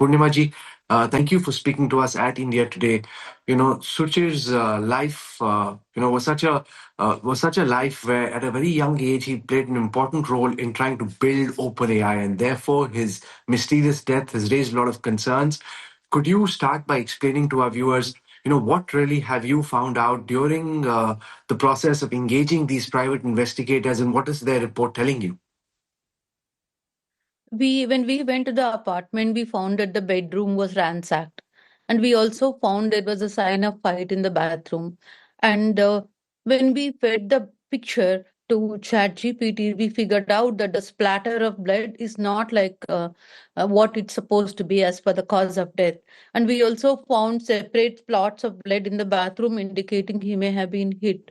Poornima ji, thank you for speaking to us at India Today. Suchir's life, was such a life where, at a very young age, he played an important role in trying to build OpenAI, and therefore his mysterious death has raised a lot of concerns. Could you start by explaining to our viewers, what really have you found out during the process of engaging these private investigators, and what is their report telling you? When we went to the apartment, we found that the bedroom was ransacked, and we also found there was a sign of fight in the bathroom. And when we fed the picture to ChatGPT, we figured out that the splatter of blood is not like what it's supposed to be as per the cause of death. And we also found separate spots of blood in the bathroom, indicating he may have been hit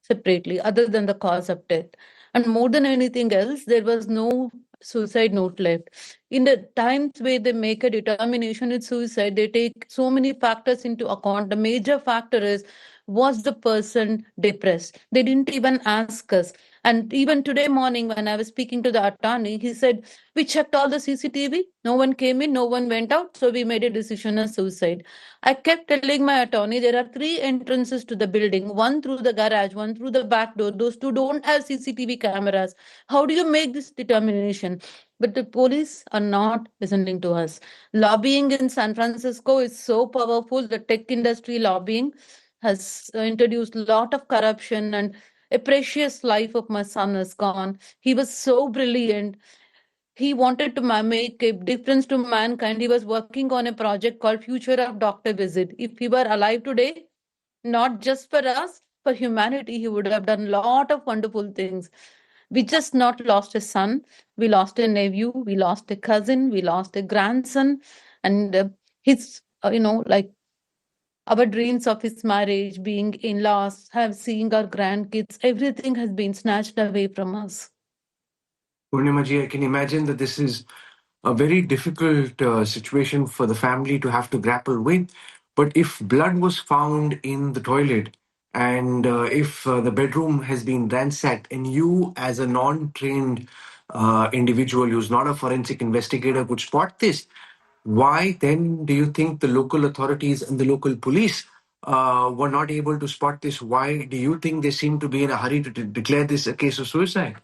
separately, other than the cause of death. And more than anything else, there was no suicide note left. In the times where they make a determination it's suicide, they take so many factors into account. The major factor is, was the person depressed? They didn't even ask us. And even today morning, when I was speaking to the attorney, he said, we checked all the CCTV, no one came in, no one went out, so we made a decision of suicide. I kept telling my attorney there are three entrances to the building, one through the garage, one through the back door. Those two don't have CCTV cameras. How do you make this determination? But the police are not listening to us. Lobbying in San Francisco is so powerful. The tech industry lobbying has introduced a lot of corruption, and a precious life of my son is gone. He was so brilliant. He wanted to make a difference to mankind. He was working on a project called Future of Doctor Visit. If he were alive today, not just for us, for humanity, he would have done a lot of wonderful things. We just not lost a son, we lost a nephew, we lost a cousin, we lost a grandson, and his, like our dreams of his marriage, being in-laws, have seeing our grandkids, everything has been snatched away from us. Poornima ji, I can imagine that this is a very difficult situation for the family to have to grapple with. But if blood was found in the toilet, and if the bedroom has been ransacked, and you, as a non trained individual who's not a forensic investigator, could spot this, why then do you think the local authorities and the local police were not able to spot this? Why do you think they seem to be in a hurry to declare this a case of suicide?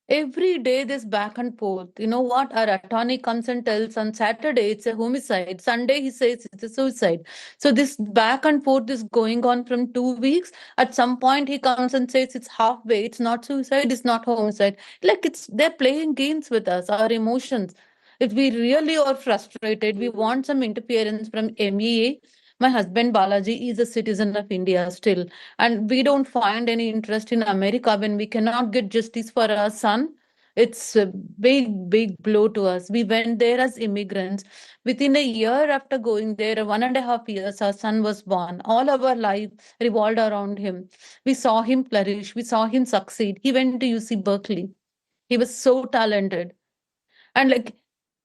Every day, this back and forth. You know what? Our attorney comes and tells on Saturday it's a homicide. Sunday, he says it's a suicide. So this back and forth is going on from 2 weeks. At some point, he comes and says it's halfway. It's not suicide. It's not homicide. Like they're playing games with us, our emotions. If we really are frustrated, we want some interference from MEA. My husband Balaji is a citizen of India still, and we don't find any interest in America when we cannot get justice for our son. It's a big blow to us. We went there as immigrants. Within a year after going there, 1.5 years, our son was born. All our life revolved around him. We saw him flourish. We saw him succeed. He went to UC Berkeley. He was so talented. And like,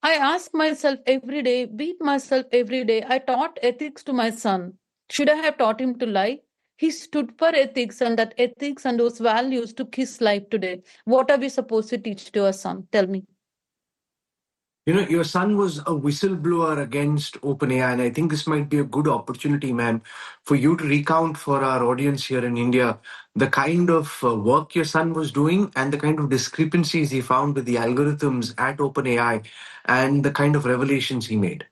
I ask myself every day, beat myself every day. I taught ethics to my son. Should I have taught him to lie? He stood for ethics, and that ethics and those values took his life today. What are we supposed to teach to our son? Tell me. Your son was a whistleblower against OpenAI, and I think this might be a good opportunity, ma'am, for you to recount for our audience here in India the kind of work your son was doing and the kind of discrepancies he found with the algorithms at OpenAI and the kind of revelations he made.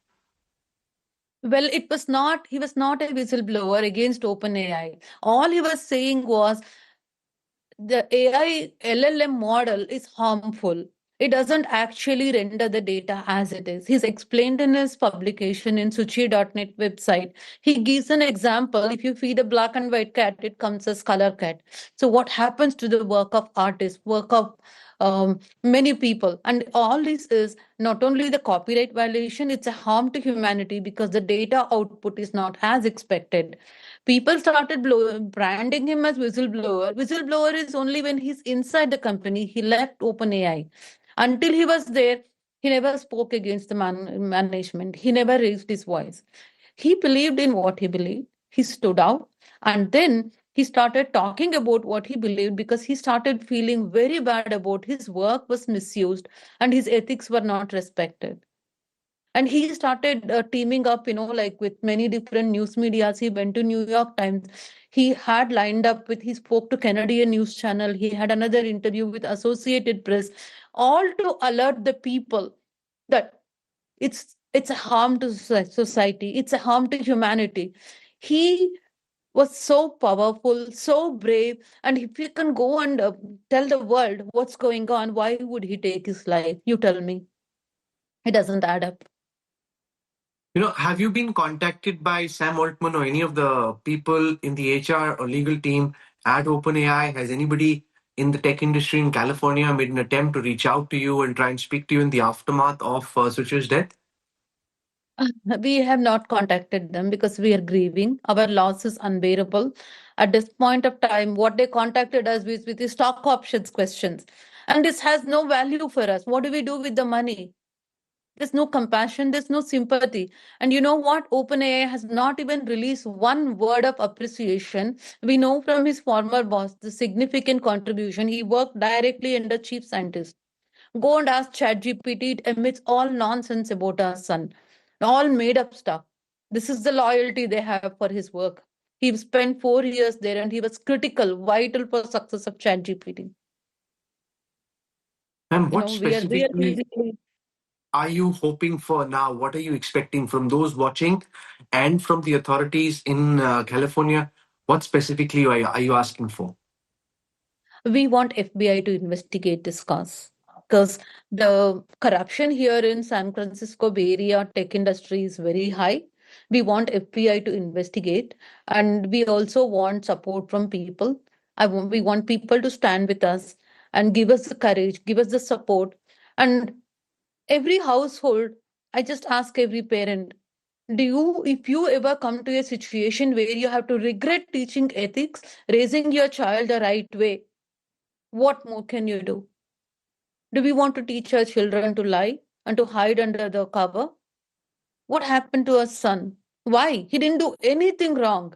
Well, he was not a whistleblower against OpenAI. All he was saying was the AI LLM model is harmful. It doesn't actually render the data as it is. He's explained in his publication in Suchir.net website. He gives an example. If you feed a black and white cat, it comes as color cat. So what happens to the work of artists, work of many people? And all this is not only the copyright violation, it's a harm to humanity because the data output is not as expected. People started branding him as whistleblower. Whistleblower is only when he's inside the company. He left OpenAI. Until he was there, he never spoke against the management. He never raised his voice. He believed in what he believed. He stood out. And then He started talking about what he believed because he started feeling very bad about his work was misused and his ethics were not respected. And he started teaming up, like with many different news medias. He went to New York Times. He had lined up with, he spoke to Canadian news channel. He had another interview with Associated Press, all to alert the people that it's a harm to society, it's a harm to humanity. He was so powerful, so brave, and if he can go and tell the world what's going on, why would he take his life? You tell me. It doesn't add up. Have you been contacted by Sam Altman or any of the people in the HR or legal team at OpenAI? Has anybody in the tech industry in California made an attempt to reach out to you and try and speak to you in the aftermath of Suchir's death? We have not contacted them because we are grieving. Our loss is unbearable. At this point of time, what they contacted us with the stock options questions. And this has no value for us. What do we do with the money? There's no compassion, there's no sympathy. And you know what? OpenAI has not even released one word of appreciation. We know from his former boss the significant contribution. He worked directly under chief scientist. Go and ask ChatGPT. It emits all nonsense about our son, all made up stuff. This is the loyalty they have for his work. He spent 4 years there and he was critical, vital for success of ChatGPT. And what We are specifically really. are you hoping for now? What are you expecting from those watching and from the authorities in California? What specifically are you asking for? We want FBI to investigate this cause because the corruption here in San Francisco Bay Area tech industry is very high. We want FBI to investigate, and we also want support from people. We want people to stand with us and give us the courage, give us the support. And every household, I just ask every parent, if you ever come to a situation where you have to regret teaching ethics, raising your child the right way, what more can you do? Do we want to teach our children to lie and to hide under the cover? What happened to our son? Why? He didn't do anything wrong.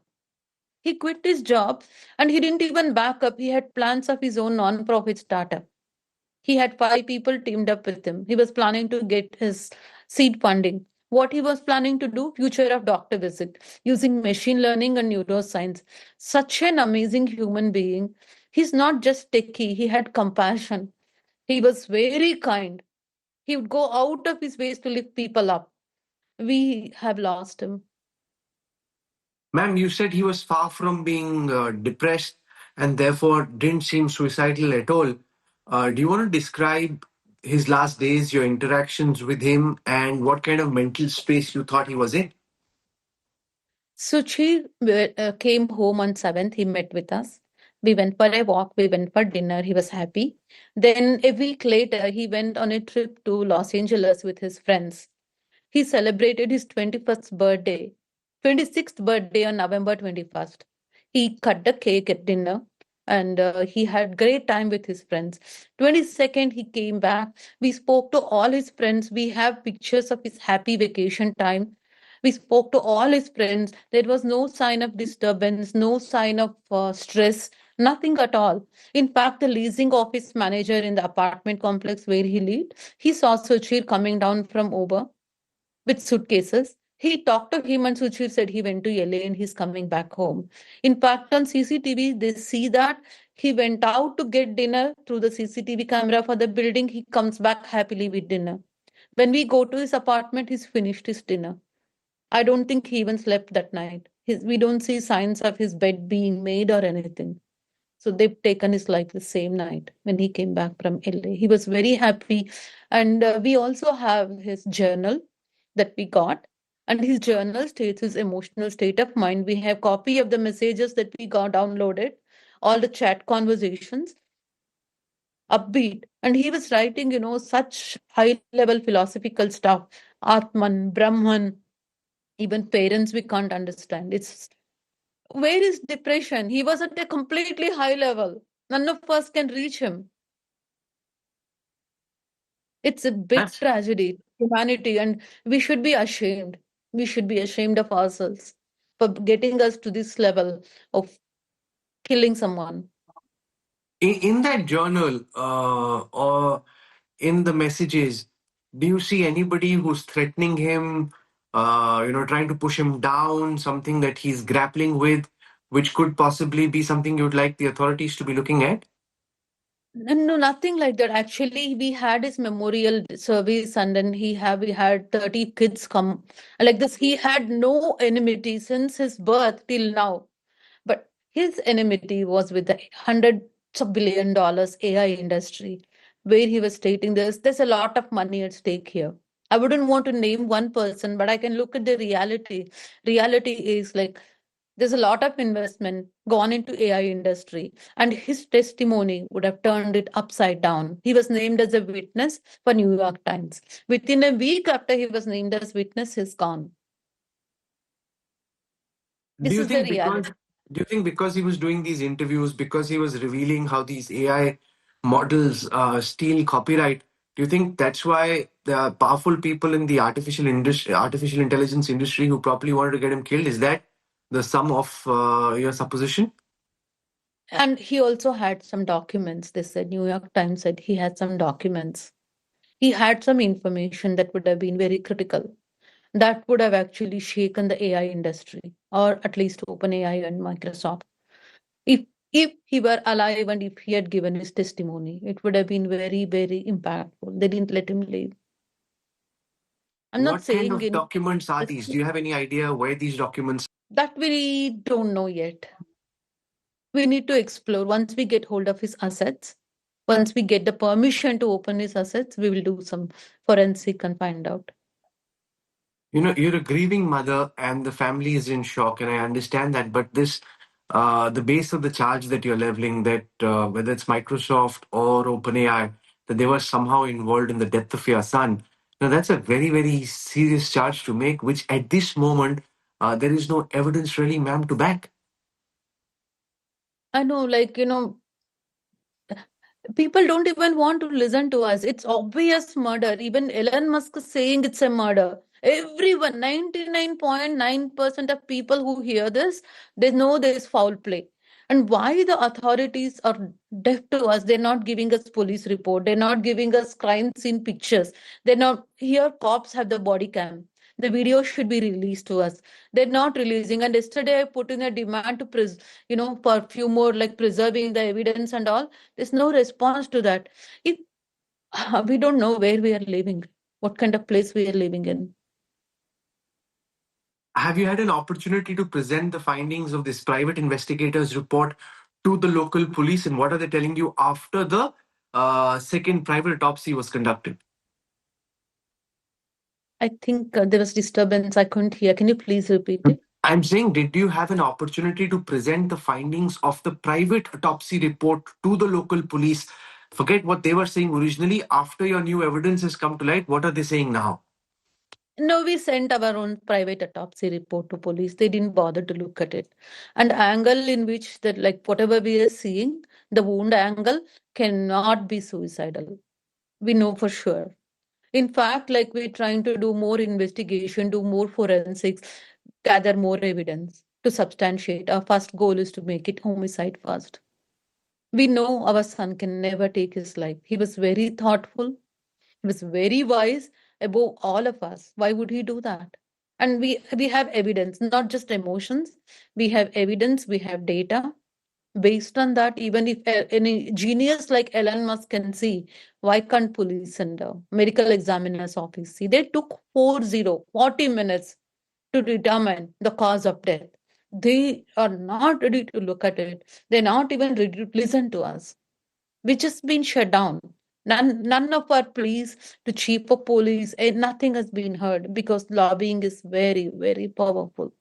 He quit his job and he didn't even back up. He had plans of his own non-profit startup. He had 5 people teamed up with him. He was planning to get his seed funding. What he was planning to do, future of doctor visit, using machine learning and neuroscience. Such an amazing human being. He's not just techie, he had compassion. He was very kind. He would go out of his ways to lift people up. We have lost him. Ma'am, you said he was far from being depressed and therefore didn't seem suicidal at all. Do you want to describe his last days, your interactions with him, and what kind of mental space you thought he was in? Suchi came home on 7th. He met with us. We went for a walk. We went for dinner. He was happy. Then a week later, he went on a trip to Los Angeles with his friends. He celebrated his 21st birthday, 26th birthday on November 21st. He cut the cake at dinner and he had great time with his friends. 22nd, he came back. We spoke to all his friends. We have pictures of his happy vacation time. We spoke to all his friends. There was no sign of disturbance, no sign of stress, nothing at all. In fact, the leasing office manager in the apartment complex where he lived, he saw Suchir coming down from Uber with suitcases. He talked to him, and Suchir said he went to LA and he's coming back home. In fact, on CCTV, they see that he went out to get dinner through the CCTV camera for the building. He comes back happily with dinner. When we go to his apartment, he's finished his dinner. I don't think he even slept that night. We don't see signs of his bed being made or anything. So they've taken his life the same night when he came back from LA. He was very happy. And we also have his journal that we got. And his journal states his emotional state of mind. We have copy of the messages that we got downloaded, all the chat conversations, upbeat. And he was writing, such high level philosophical stuff. Atman, Brahman, even parents we can't understand. It's where is depression? He was at a completely high level. None of us can reach him. It's a big That's tragedy, humanity, and we should be ashamed. We should be ashamed of ourselves for getting us to this level of. killing someone. In that journal, or in the messages, do you see anybody who's threatening him, trying to push him down, something that he's grappling with, which could possibly be something you'd like the authorities to be looking at? No, nothing like that. Actually, we had his memorial service, and then we had 30 kids come like this. He had no enmity since his birth till now. But his enmity was with the hundreds of billion dollars AI industry, where he was stating there's a lot of money at stake here. I wouldn't want to name one person, but I can look at the reality. Reality is like there's a lot of investment gone into AI industry, and his testimony would have turned it upside down. He was named as a witness for New York Times. Within a week after he was named as witness, he's gone. Do This you is the think because reality. do you think because he was doing these interviews, because he was revealing how these AI models steal copyright, do you think that's why the powerful people in the artificial intelligence industry who probably wanted to get him killed? Is that the sum of your supposition? And he also had some documents. They said, New York Times said he had some documents. He had some information that would have been very critical. That would have actually shaken the AI industry, or at least OpenAI and Microsoft. If if he were alive and if he had given his testimony, it would have been very, very impactful. They didn't let him leave. I'm not What kind saying of any documents are these? Do you have any idea where these documents? that we don't know yet. We need to explore once we get hold of his assets. Once we get the permission to open his assets, we will do some forensic and find out. You're a grieving mother and the family is in shock, and I understand that. But the base of the charge that you're leveling, that whether it's Microsoft or OpenAI, that they were somehow involved in the death of your son. Now, that's a very, very serious charge to make, which at this moment, there is no evidence really, ma'am, to back. I know, like, people don't even want to listen to us. It's obvious murder. Even Elon Musk is saying it's a murder. Everyone, 99.9% of people who hear this, they know there's foul play. And why the authorities are deaf to us? They're not giving us police report. They're not giving us crime scene pictures. They're not here. Cops have the body cam. The video should be released to us. They're not releasing. And yesterday I put in a demand to for a few more like preserving the evidence and all. There's no response to that. If we don't know where we are living, what kind of place we are living in. Have you had an opportunity to present the findings of this private investigator's report to the local police, and what are they telling you after the second private autopsy was conducted? I think there was disturbance. I couldn't hear. Can you please repeat it? I'm saying, did you have an opportunity to present the findings of the private autopsy report to the local police? Forget what they were saying originally. After your new evidence has come to light, what are they saying now? No, we sent our own private autopsy report to police. They didn't bother to look at it. And angle in which that like whatever we are seeing, the wound angle cannot be suicidal. We know for sure. In fact, like we're trying to do more investigation, do more forensics, gather more evidence to substantiate. Our first goal is to make it homicide first. We know our son can never take his life. He was very thoughtful, he was very wise above all of us. Why would he do that? And we have evidence, not just emotions. We have evidence, we have data. Based on that, even if any genius like Elon Musk can see, why can't police and medical examiner's office see? They took 40 minutes to determine the cause of death. They are not ready to look at it. They're not even ready to listen to us. We just been shut down. None of our pleas to chief of police, nothing has been heard because lobbying is very, very powerful.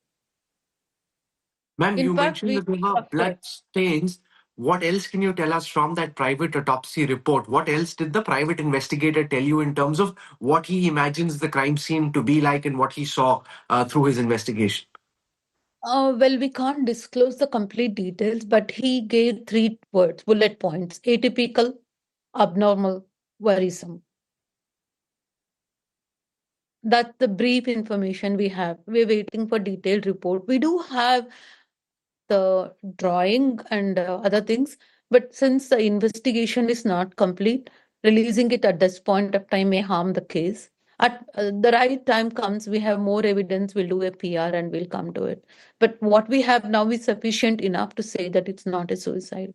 Ma'am, In you fact, mentioned we that there were are afraid. blood stains. What else can you tell us from that private autopsy report? What else did the private investigator tell you in terms of what he imagines the crime scene to be like and what he saw through his investigation? Well, we can't disclose the complete details, but he gave three words, bullet points: atypical, abnormal, worrisome. That's the brief information we have. We're waiting for detailed report. We do have the drawing and other things. But since the investigation is not complete, releasing it at this point of time may harm the case. At the right time comes, we have more evidence, we'll do a PR and we'll come to it. But what we have now is sufficient enough to say that it's not a suicide.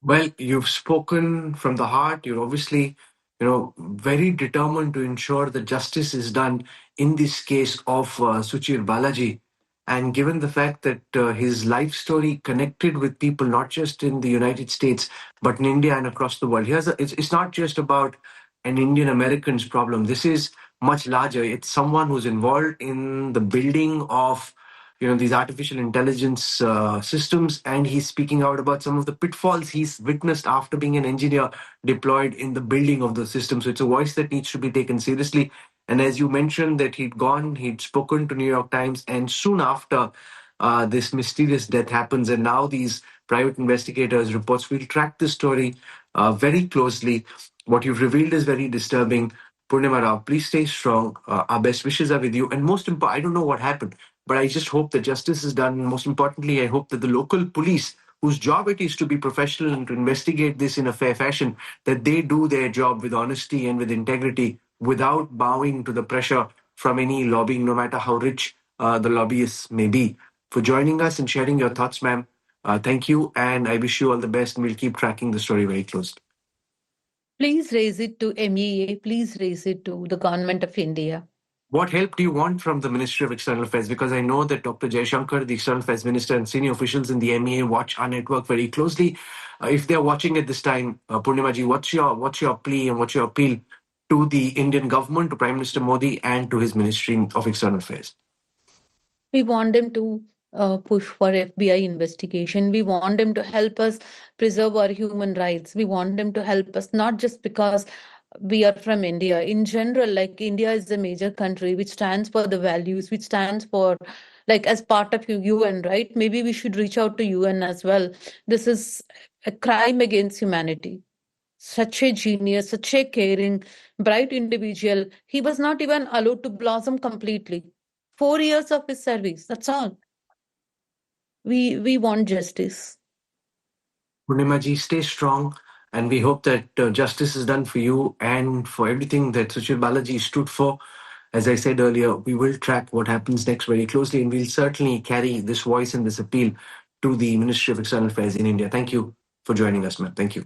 Well, you've spoken from the heart. You're obviously, very determined to ensure that justice is done in this case of Suchir Balaji. And given the fact that his life story connected with people not just in the United States, but in India and across the world. It's not just about an Indian American's problem. This is much larger. It's someone who's involved in the building of these artificial intelligence systems, and he's speaking out about some of the pitfalls he's witnessed after being an engineer deployed in the building of the system. So it's a voice that needs to be taken seriously. And as you mentioned that he'd spoken to New York Times, and soon after this mysterious death happens, and now these private investigators reports, we'll track this story very closely. What you've revealed is very disturbing. Poornima Rao, please stay strong. Our best wishes are with you. And most important, I don't know what happened, but I just hope that justice is done. Most importantly, I hope that the local police, whose job it is to be professional and to investigate this in a fair fashion, that they do their job with honesty and with integrity without bowing to the pressure from any lobbying, no matter how rich the lobbyists may be. For joining us and sharing your thoughts, ma'am, thank you. And I wish you all the best. And we'll keep tracking the story very closely. Please raise it to MEA. Please raise it to the government of India. What help do you want from the Ministry of External Affairs? Because I know that Dr. Jaishankar, the External Affairs Minister, and senior officials in the MEA watch our network very closely. If they're watching at this time, Poornimaji, what's your plea and what's your appeal to the Indian government, to Prime Minister Modi, and to his Ministry of External Affairs? We want them to push for FBI investigation. We want them to help us preserve our human rights. We want them to help us not just because we are from India. In general, like India is a major country which stands for the values, which stands for like as part of UN, right? Maybe we should reach out to UN as well. This is a crime against humanity. Such a genius, such a caring, bright individual. He was not even allowed to blossom completely. 4 years of his service. That's all. We want justice. Poornimaji, stay strong. And we hope that justice is done for you and for everything that Suchir Balaji stood for. As I said earlier, we will track what happens next very closely, and we'll certainly carry this voice and this appeal to the Ministry of External Affairs in India. Thank you for joining us, ma'am. Thank you.